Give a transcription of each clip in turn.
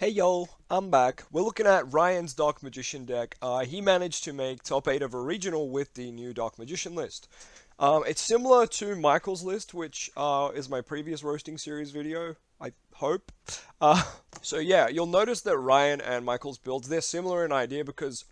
Hey yo, I'm back. We're looking at Ryan's Dark Magician deck. He managed to make top 8 of a regional with the new Dark Magician list. It's similar to Michael's list, which is my previous roasting series video, I hope. Uh, so yeah, you'll notice that Ryan and Michael's builds, they're similar in idea because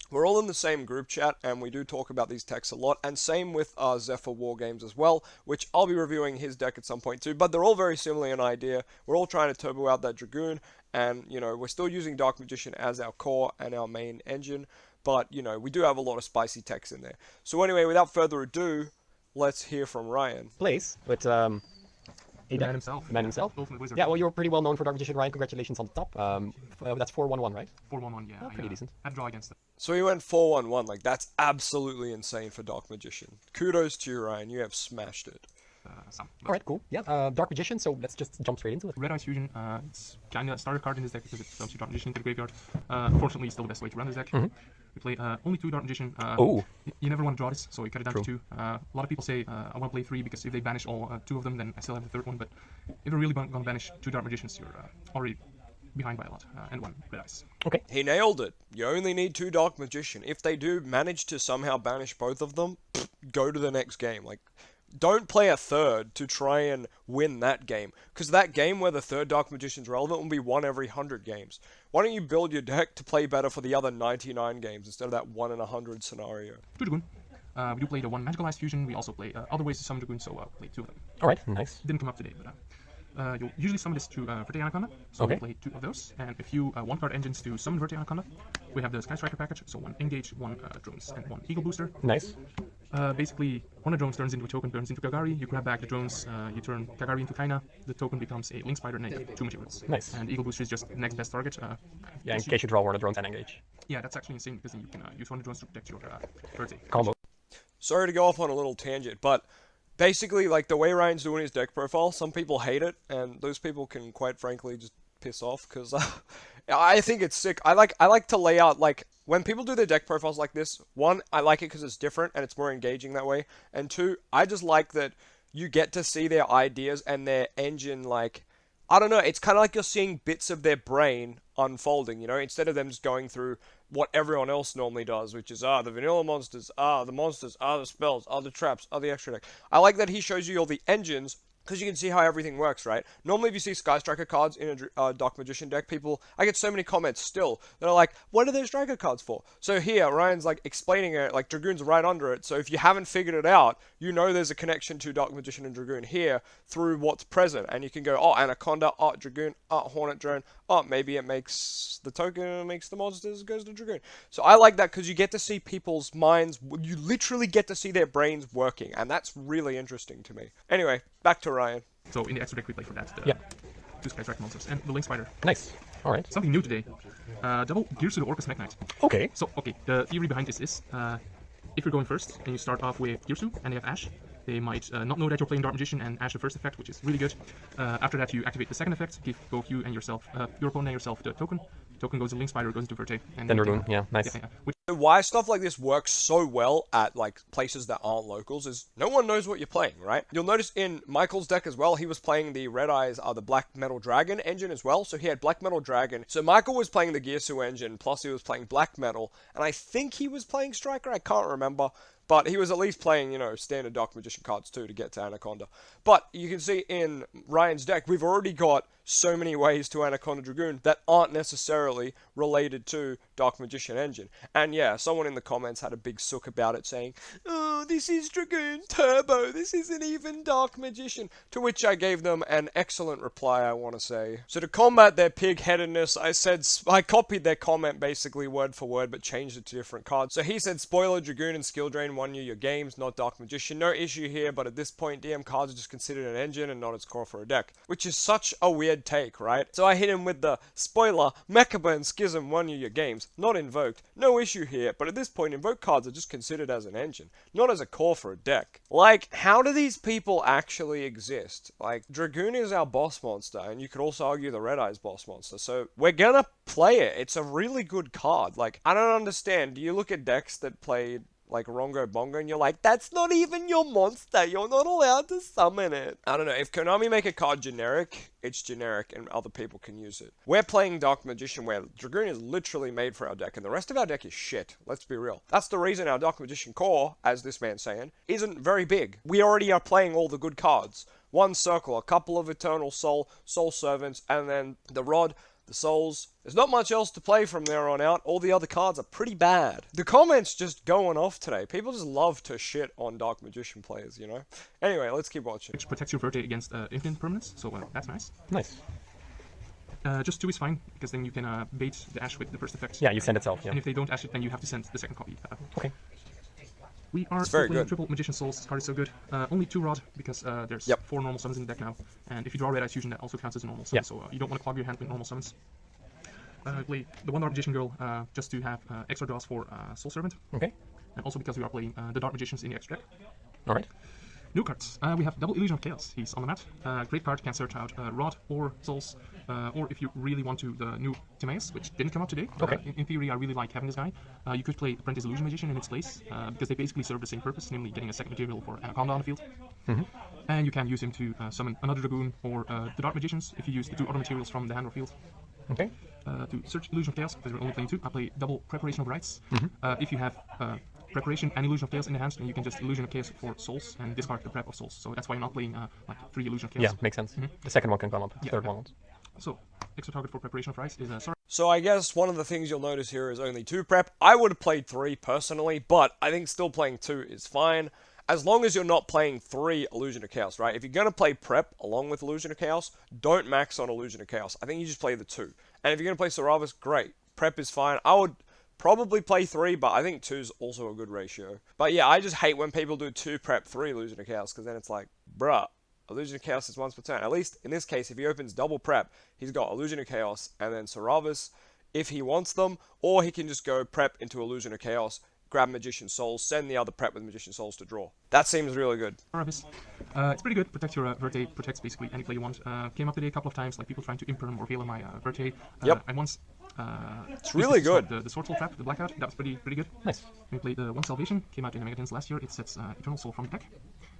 we're all in the same group chat and we do talk about these decks a lot, and same with Zephyr War Games as well, which I'll be reviewing his deck at some point too, but they're all very similar in idea. We're all trying to turbo out that Dragoon, and we're still using Dark Magician as our core and our main engine, but we do have a lot of spicy techs in there. So anyway, without further ado, let's hear from Ryan. Place, but The man himself. The man himself. Ultimate Wizard. Yeah, well, you're pretty well known for Dark Magician, Ryan. Congratulations on the top. That's 4-1-1, right? 4-1-1, yeah. Oh, pretty decent. Had to draw against it. So he went 4-1-1, like that's absolutely insane for Dark Magician. Kudos to you, Ryan, you have smashed it. But All right, cool. Yeah, Dark Magician, so let's just jump straight into it. Red Eyes Fusion, it's kind of a starter card in this deck because it dumps your Dark Magician into the graveyard. Unfortunately, it's still the best way to run this deck. We play only 2 Dark Magician. Oh. You never want to draw this, so you cut it down to 2. A lot of people say, I want to play 3 because if they banish all 2 of them, then I still have the 3rd one. But if you're really going to banish 2 Dark Magicians, you're already behind by a lot. And 1 Red Eyes. Okay. He nailed it. You only need 2 Dark Magician. If they do manage to somehow banish both of them, go to the next game. Like, don't play a 3rd to try and win that game, because that game where the 3rd Dark Magician's relevant will be 1 every 100 games. Why don't you build your deck to play better for the other 99 games instead of that 1 in 100 scenario? 2 Dragoon. We do play the 1 Magical Eyes Fusion. We also play other ways to summon Dragoon, so play 2 of them. All right, nice. Didn't come up today, but you'll usually summon this to Verte Anaconda, so Okay. we'll play 2 of those. And if you 1-card engines to summon Verte Anaconda, we have the Sky Striker package, so 1 Engage, 1 Drones, and 1 Eagle Booster. Nice. Basically, one of the drones turns into a token, turns into Kagari. You grab back the drones, you turn Kagari into Kaina. The token becomes a Link Spider, and then you get 2 materials. Nice. And Eagle Booster is just the next best target. Yeah, in case you draw one of the drones and engage. Yeah, that's actually insane because then you can use one of the drones to protect your Verte. Combo. Sorry to go off on a little tangent, but basically, like, the way Ryan's doing his deck profile, some people hate it, and those people can, quite frankly, just piss off, because I think it's sick. I like to lay out, like, when people do their deck profiles like this, 1, I like it because it's different, and it's more engaging that way, and 2, I just like that you get to see their ideas and their engine, like, I don't know, it's kind of like you're seeing bits of their brain unfolding, instead of them just going through what everyone else normally does, which is, the vanilla monsters, the monsters, the spells, the traps, the extra deck. I like that he shows you all the engines, because you can see how everything works, right? Normally, if you see Sky Striker cards in a Dark Magician deck, I get so many comments still that are like, what are those Striker cards for? So here, Ryan's like explaining it, like Dragoon's right under it, so if you haven't figured it out, there's a connection to Dark Magician and Dragoon here through what's present, and you can go, Anaconda, Dragoon, Hornet Drone, maybe it makes the token, makes the monsters, goes to Dragoon. So I like that because you get to see people's minds, you literally get to see their brains working, and that's really interesting to me. Anyway, back to Ryan. So in the extra deck, we play for that. Yeah. 2 Sky Striker monsters and the Link Spider. Nice. All right. Something new today. Double Gears to the Orcus Mech Knight. Okay. So, okay, the theory behind this is, if you're going first and you start off with Girsu and they have Ash, they might not know that you're playing Dark Magician and Ash the first effect, which is really good. After that, you activate the second effect, give both you and yourself, your opponent and yourself, the token. Token goes to Link Spider, goes into Verte. And Then Dragoon, yeah, nice. Which, Why stuff like this works so well at like places that aren't locals is no one knows what you're playing, right? You'll notice in Michael's deck as well, he was playing the Red Eyes, the Black Metal Dragon engine as well, so he had Black Metal Dragon. So Michael was playing the Girsu engine, plus he was playing Black Metal, and I think he was playing Striker, I can't remember. But he was at least playing, standard Dark Magician cards too to get to Anaconda. But you can see in Ryan's deck, we've already got so many ways to Anaconda Dragoon that aren't necessarily related to Dark Magician engine. And yeah, someone in the comments had a big sook about it saying, oh, this is Dragoon Turbo, this isn't even Dark Magician. To which I gave them an excellent reply, I want to say. So to combat their pig-headedness, I copied their comment basically word for word, but changed it to different cards. So he said, spoiler, Dragoon and Skill Drain won you your games, not Dark Magician. No issue here, but at this point, DM cards are just considered an engine and not its core for a deck. Which is such a weird take, right? So I hit him with the, spoiler, Mechaba and Schism won you your games, not invoked. No issue here, but at this point, invoked cards are just considered as an engine, not as a core for a deck. Like, how do these people actually exist? Like, Dragoon is our boss monster, and you could also argue the Red Eyes boss monster, so we're gonna play it. It's a really good card. Like, I don't understand. Do you look at decks that played like Rongo Bongo, and you're like, that's not even your monster. You're not allowed to summon it. I don't know. If Konami make a card generic, it's generic, and other people can use it. We're playing Dark Magician, where Dragoon is literally made for our deck, and the rest of our deck is shit. Let's be real. That's the reason our Dark Magician core, as this man's saying, isn't very big. We already are playing all the good cards. One circle, a couple of Eternal Soul, Soul Servants, and then the Rod, the Souls. There's not much else to play from there on out. All the other cards are pretty bad. The comments just going off today. People just love to shit on Dark Magician players, you know? Anyway, let's keep watching. Which protects your Verte against infinite permanents, so that's nice. Nice. Just 2 is fine, because then you can bait the Ash with the first effect. Yeah, you send itself, yeah. And if they don't Ash it, then you have to send the second copy. Okay. We are very playing good. triple Magician Souls. This card is so good. Only 2 Rod, because there's 4 normal summons in the deck now. And if you draw Red Eyes Fusion, that also counts as a normal summon, so you don't want to clog your hand with normal summons. Play the 1 Dark Magician Girl just to have extra draws for Soul Servant. Okay. And also because we are playing the Dark Magicians in the extra deck. Alright. New cards. We have Double Illusion of Chaos. He's on the mat. Great card, can search out Rod or Souls. Or if you really want to, the new Timaeus, which didn't come up today. Okay. In theory, I really like having this guy. You could play Apprentice Illusion Magician in its place, because they basically serve the same purpose, namely getting a second material for Anaconda on the field. And you can use him to summon another Dragoon or the Dark Magicians if you use the 2 other materials from the hand or field. Okay. To search Illusion of Chaos, because we're only playing 2, I play double Preparation of Rites. If you have Preparation and Illusion of Chaos in the hands, then you can just Illusion of Chaos for Souls and discard the Prep of Souls. So that's why you're not playing like 3 Illusion of Chaos. Yeah, makes sense. The second one can come up, third one won't. So, extra target for Preparation of Rites is sorry. So I guess one of the things you'll notice here is only 2 prep. I would have played 3 personally, but I think still playing 2 is fine. As long as you're not playing 3 Illusion of Chaos, right? If you're going to play prep along with Illusion of Chaos, don't max on Illusion of Chaos. I think you just play the 2. And if you're going to play Saravis, great. Prep is fine. I would probably play 3, but I think 2 is also a good ratio. But yeah, I just hate when people do 2 prep, 3 Illusion of Chaos, because then it's like, bruh, Illusion of Chaos is once per turn. At least in this case, if he opens double prep, he's got Illusion of Chaos and then Saravis if he wants them, or he can just go prep into Illusion of Chaos, grab Magician Souls, send the other prep with Magician Souls to draw. That seems really good. It's pretty good. Protect your Verte, protects basically any play you want. Came up today a couple of times, like people trying to imperm or fail on my Verte. Yep. I once it's really good. The Sword Soul trap, the blackout, that was pretty good. Nice. We played the 1 Salvation, came out in the Megatens last year. It sets Eternal Soul from the deck.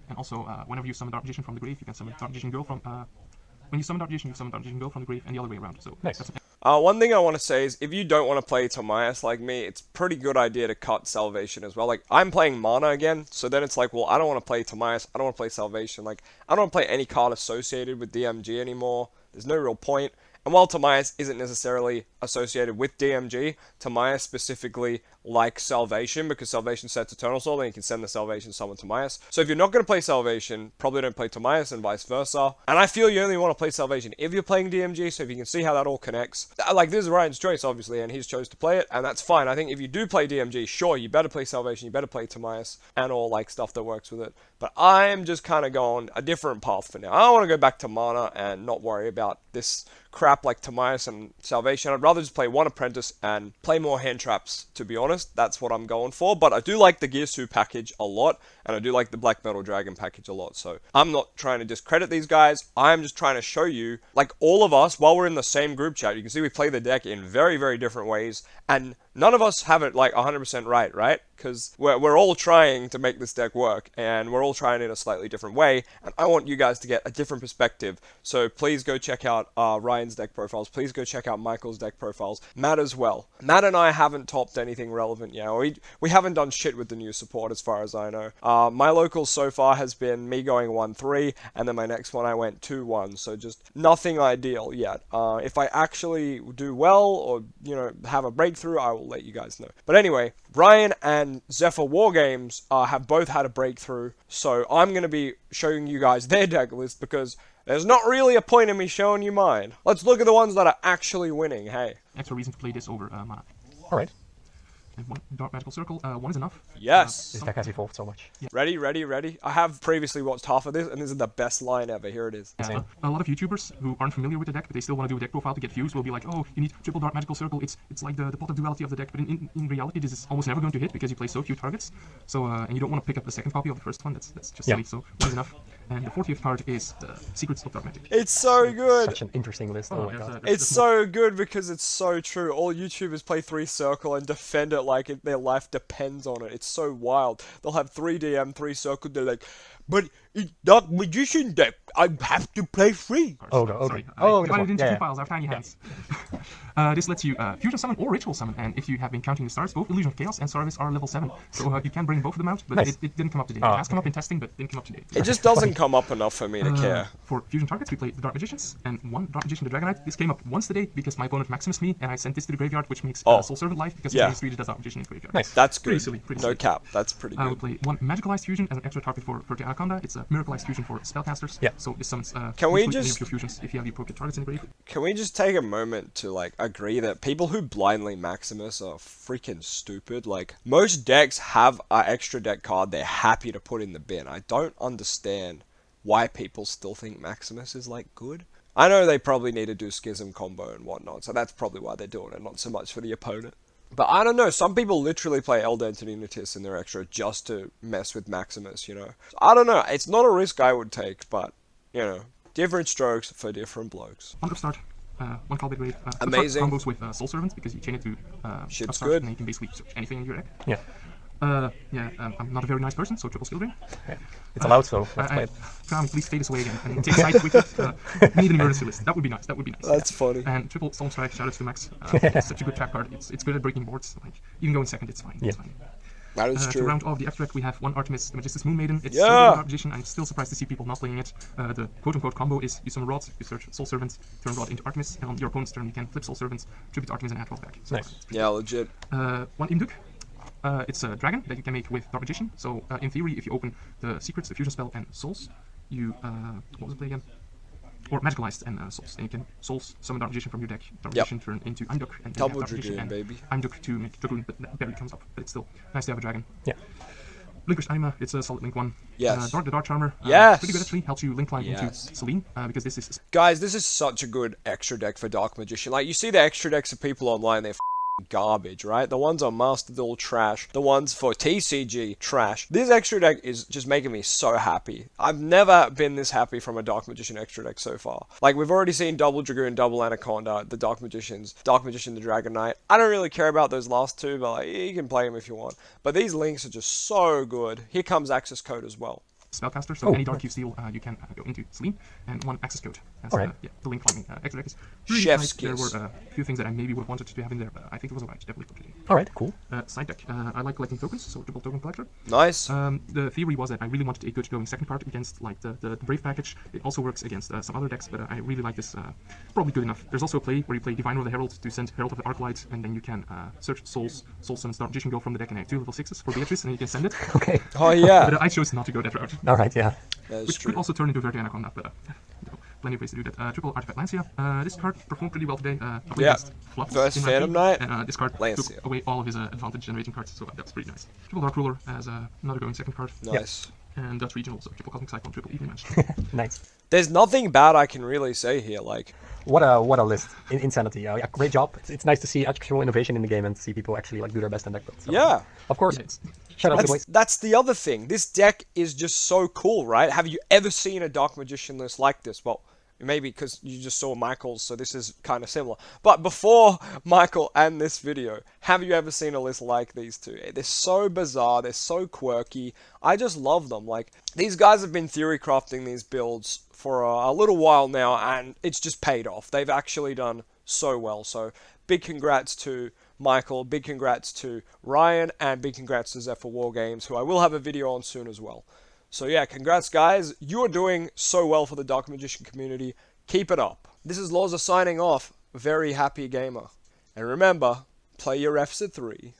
And also, whenever you summon Dark Magician from the grave, you can summon Dark Magician Girl from... when you summon Dark Magician, you summon Dark Magician Girl from the grave, and the other way around. So nice. That's one thing I want to say is, if you don't want to play Timaeus like me, it's a pretty good idea to cut Salvation as well. Like, I'm playing Mana again, so then it's like, well, I don't want to play Timaeus, I don't want to play Salvation. Like, I don't want to play any card associated with DMG anymore. There's no real point. And while Timaeus isn't necessarily associated with DMG, Timaeus specifically likes Salvation, because Salvation sets Eternal Soul, then you can send the Salvation summon Timaeus. So if you're not going to play Salvation, probably don't play Timaeus and vice versa. And I feel you only want to play Salvation if you're playing DMG, so if you can see how that all connects. Like, this is Ryan's choice, obviously, and he's chose to play it, and that's fine. I think if you do play DMG, sure, you better play Salvation, you better play Timaeus, and all, like, stuff that works with it. But I'm just kind of going a different path for now. I want to go back to Mana and not worry about this crap like Timaeus and Salvation. I'd rather just play 1 Apprentice and play more hand traps, to be honest. That's what I'm going for. But I do like the Gearsu package a lot, and I do like the Black Metal Dragon package a lot. So I'm not trying to discredit these guys. I'm just trying to show you, like, all of us, while we're in the same group chat, you can see we play the deck in very, very different ways, and none of us have it, like, 100% right? Because we're all trying to make this deck work, and we're all trying it in a slightly different way, and I want you guys to get a different perspective. So please go check out Ryan's deck profiles. Please go check out Michael's deck profiles. Matt as well. Matt and I haven't topped anything relevant yet. We haven't done shit with the new support as far as I know. My locals so far has been me going 1-3, and then my next one I went 2-1, so just nothing ideal yet. If I actually do well, or, you know, have a breakthrough, I will let you guys know. But anyway, Ryan and Zephyr Wargames have both had a breakthrough, so I'm going to be showing you guys their deck list, because there's not really a point in me showing you mine. Let's look at the ones that are actually winning, hey. extra reason to play this over Mana. Alright. And 1 Dark Magical Circle, 1 is enough. Yes. This deck has evolved so much. Yeah. Ready? I have previously watched half of this, and this is the best line ever. Here it is. A lot of YouTubers who aren't familiar with the deck, but they still want to do a deck profile to get views, will be like, oh, you need triple Dark Magical Circle, it's like the pot of duality of the deck, but in reality this is almost never going to hit, because you play so few targets, so, and you don't want to pick up the second copy of the first one, that's just silly, so 1 is enough. And the 40th card is the Secrets of Dark Magic. It's so good. Such an interesting list. Oh my god. It's so good because it's so true. All YouTubers play 3 Circle and defend it like their life depends on it. It's so wild. They'll have 3 DM, 3 Circle. They're like, but it's Dark Magician deck. I have to play 3. Oh, okay. Sorry, Oh, I divided it into yeah. 2 files. I have tiny hands. This lets you fusion summon or ritual summon, and if you have been counting the stars, both Illusion of Chaos and Sarvis are level 7, so you can bring both of them out. But Nice. it didn't come up today. Oh, It has come up in testing, but didn't come up today. It just doesn't come up enough for me to care. For fusion targets, we play the Dark Magicians and 1 Dark Magician the Dragon Knight. This came up once today because my opponent Maximus me, and I sent this to the graveyard, which makes Soul Servant life because Yeah. his 3 does Dark Magician in the graveyard. Nice. That's good. Pretty silly. Pretty No silly. cap. That's pretty I will good. play 1 Magicalized Fusion as an extra target for the Anaconda. It's a Miracleized Fusion for spellcasters. Yeah. So this summons Can we usually any just- of your fusions if you have the appropriate targets in the grave. Can we just take a moment to like agree that people who blindly Maximus are freaking stupid? Like most decks have an extra deck card they're happy to put in the bin. I don't understand why people still think Maximus is like good. I know they probably need to do Schism combo and whatnot, so that's probably why they're doing it, not so much for the opponent. But I don't know, some people literally play Elder Antonitis in their extra just to mess with Maximus, you know. So I don't know, it's not a risk I would take, but, you know, different strokes for different blokes. On Upstart, 1 Call Big Grave. Amazing. Combos with Soul Servants because you chain it to Shit's Upstart, good. and then you can basically search anything in your deck. Yeah. I'm not a very nice person, so triple skill ring. It's allowed, so let's play it. Come, please fade this away again and take sides with it. Need an emergency list. That would be nice. That would be nice. That's funny. And triple Storm Strike. Shoutouts to Max. It's such a good trap card. It's good at breaking boards. Like even going second, it's fine. It's fine. That is To true. round off the extract, we have 1 Artemis, the Magistus Moon Maiden. It's Yeah! so good in Dark Magician. I'm still surprised to see people not playing it. The quote-unquote combo is you summon Rod, you search Soul Servant, turn Rod into Artemis, and on your opponent's turn you can flip Soul Servant, tribute Artemis, and add 12 back. So Nice. Yeah, legit. 1 Imduk. It's a dragon that you can make with Dark Magician. So in theory, if you open the Secrets, the Fusion Spell, and Souls, you what was the play again? Or Magicalized and Souls. And you can Souls summon Dark Magician from your deck. Dark Magician turn into Imduk, and then Double Dark Magician Dragoon, and baby. Imduk to make Dragoon, but that barely comes up. But it's still nice to have a dragon. Yeah. Blinkers Anima, it's a solid link 1. Yes. The Dark Charmer. Yes. Pretty good actually. Helps you link climb Yes. into Celine because this is Guys, this is such a good extra deck for Dark Magician. Like, you see the extra decks of people online, they're garbage, right? The ones on Master Duel, trash. The ones for TCG, trash. This extra deck is just making me so happy. I've never been this happy from a Dark Magician extra deck so far. Like, we've already seen Double Dragoon, Double Anaconda, the Dark Magician, the Dragon Knight. I don't really care about those last 2, but like, you can play them if you want. But these links are just so good. Here comes access code as well. spellcaster, so any dark you steal, you can go into Celine, and 1 access code. As, Alright. yeah, the link climbing extra deck is really Chef's nice. kiss. There were a few things that I maybe would have wanted to have in there, but I think it was alright. Definitely put it in. All right, cool. Side deck. I like collecting tokens, so triple token collector. Nice. The theory was that I really wanted a good going second card against like the Brave package. It also works against some other decks, but I really like this. Probably good enough. There's also a play where you play Divine or the Herald to send Herald of the Arclight, and then you can search Souls, Soul Summon Dark Magician, go from the deck and have 2 level 6s for Beatrice, and then you can send it. Okay. Oh, yeah. But I chose not to go that route. All right, yeah. That is Which true. could also turn into Verde Anaconda, but plenty of ways to do that. Triple Artifact Lancia. This card performed pretty well today. Yeah. Against Fluff Versus in my Phantom team, Knight, and this card Lancia. took away all of his advantage generating cards, so that's pretty nice. Triple Dark Ruler as another going second card. Nice. And Dutch Regional, so triple Cosmic Cyclone, triple Evening Match. Nice. There's nothing bad I can really say here. Like, What a list. Insanity. Yeah, great job. It's nice to see actual innovation in the game and to see people actually like do their best in deck builds. So, yeah. Of course. Yeah, it's- Shout out to the boys. That's the other thing. This deck is just so cool, right? Have you ever seen a Dark Magician list like this? Well, maybe because you just saw Michael's, so this is kind of similar. But before Michael and this video, have you ever seen a list like these two? They're so bizarre. They're so quirky. I just love them. Like, these guys have been theory crafting these builds for a little while now, and it's just paid off. They've actually done so well. So big congrats to Michael, big congrats to Ryan, and big congrats to Zephyr War Games, who I will have a video on soon as well. So yeah, congrats guys. You are doing so well for the Dark Magician community. Keep it up. This is LOZA signing off. Very happy gamer. And remember, play your Fs at 3.